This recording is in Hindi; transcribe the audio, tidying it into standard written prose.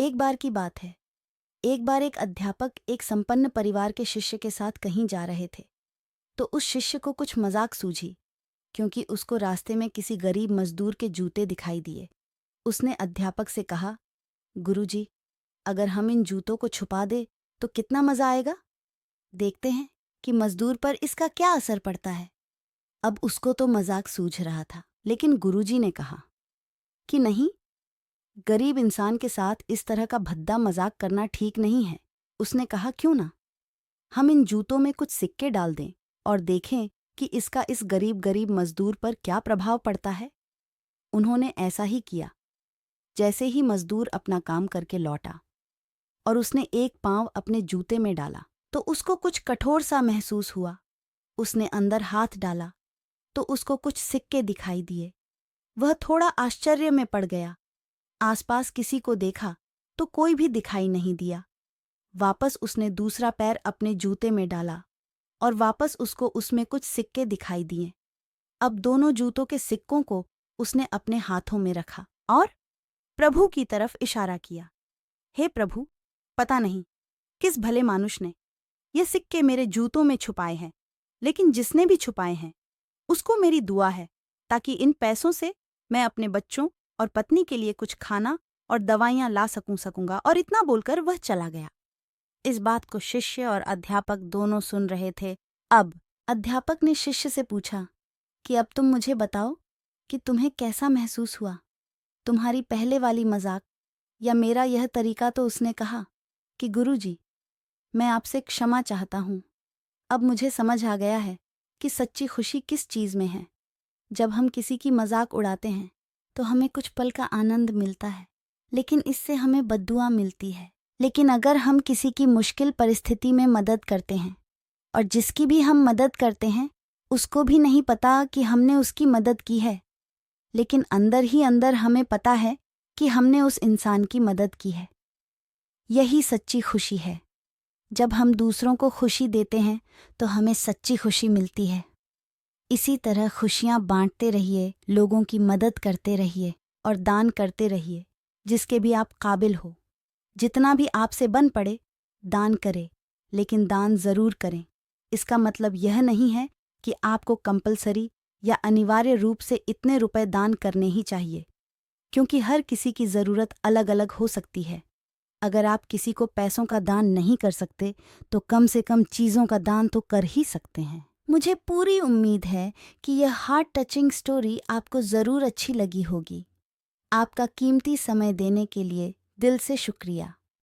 एक बार की बात है। एक बार एक अध्यापक एक संपन्न परिवार के शिष्य के साथ कहीं जा रहे थे। तो उस शिष्य को कुछ मजाक सूझी, क्योंकि उसको रास्ते में किसी गरीब मजदूर के जूते दिखाई दिए। उसने अध्यापक से कहा, गुरुजी, अगर हम इन जूतों को छुपा दे तो कितना मजा आएगा। देखते हैं कि मजदूर पर इसका क्या असर पड़ता है। अब उसको तो मजाक सूझ रहा था, लेकिन गुरुजी ने कहा कि नहीं, गरीब इंसान के साथ इस तरह का भद्दा मजाक करना ठीक नहीं है। उसने कहा, क्यों ना हम इन जूतों में कुछ सिक्के डाल दें और देखें कि इसका इस गरीब गरीब मजदूर पर क्या प्रभाव पड़ता है। उन्होंने ऐसा ही किया। जैसे ही मजदूर अपना काम करके लौटा और उसने एक पांव अपने जूते में डाला तो उसको कुछ कठोर सा महसूस हुआ। उसने अंदर हाथ डाला तो उसको कुछ सिक्के दिखाई दिए। वह थोड़ा आश्चर्य में पड़ गया। आसपास किसी को देखा तो कोई भी दिखाई नहीं दिया। वापस उसने दूसरा पैर अपने जूते में डाला और वापस उसको उसमें कुछ सिक्के दिखाई दिए। अब दोनों जूतों के सिक्कों को उसने अपने हाथों में रखा और प्रभु की तरफ इशारा किया। हे प्रभु, पता नहीं किस भले मानुष ने ये सिक्के मेरे जूतों में छुपाए हैं, लेकिन जिसने भी छुपाए हैं उसको मेरी दुआ है ताकि इन पैसों से मैं अपने बच्चों और पत्नी के लिए कुछ खाना और दवाइयाँ ला सकूंगा। और इतना बोलकर वह चला गया। इस बात को शिष्य और अध्यापक दोनों सुन रहे थे। अब अध्यापक ने शिष्य से पूछा कि अब तुम मुझे बताओ कि तुम्हें कैसा महसूस हुआ, तुम्हारी पहले वाली मजाक या मेरा यह तरीका। तो उसने कहा कि गुरुजी, मैं आपसे क्षमा चाहता हूँ। अब मुझे समझ आ गया है कि सच्ची खुशी किस चीज़ में है। जब हम किसी की मजाक उड़ाते हैं तो हमें कुछ पल का आनंद मिलता है, लेकिन इससे हमें बद्दुआ मिलती है। लेकिन अगर हम किसी की मुश्किल परिस्थिति में मदद करते हैं और जिसकी भी हम मदद करते हैं उसको भी नहीं पता कि हमने उसकी मदद की है, लेकिन अंदर ही अंदर हमें पता है कि हमने उस इंसान की मदद की है, यही सच्ची खुशी है। जब हम दूसरों को खुशी देते हैं तो हमें सच्ची खुशी मिलती है। इसी तरह खुशियाँ बांटते रहिए, लोगों की मदद करते रहिए और दान करते रहिए, जिसके भी आप काबिल हो। जितना भी आपसे बन पड़े दान करें, लेकिन दान ज़रूर करें। इसका मतलब यह नहीं है कि आपको कंपलसरी या अनिवार्य रूप से इतने रुपए दान करने ही चाहिए, क्योंकि हर किसी की ज़रूरत अलग अलग हो सकती है। अगर आप किसी को पैसों का दान नहीं कर सकते तो कम से कम चीज़ों का दान तो कर ही सकते हैं। मुझे पूरी उम्मीद है कि यह हार्ट टचिंग स्टोरी आपको ज़रूर अच्छी लगी होगी। आपका कीमती समय देने के लिए दिल से शुक्रिया।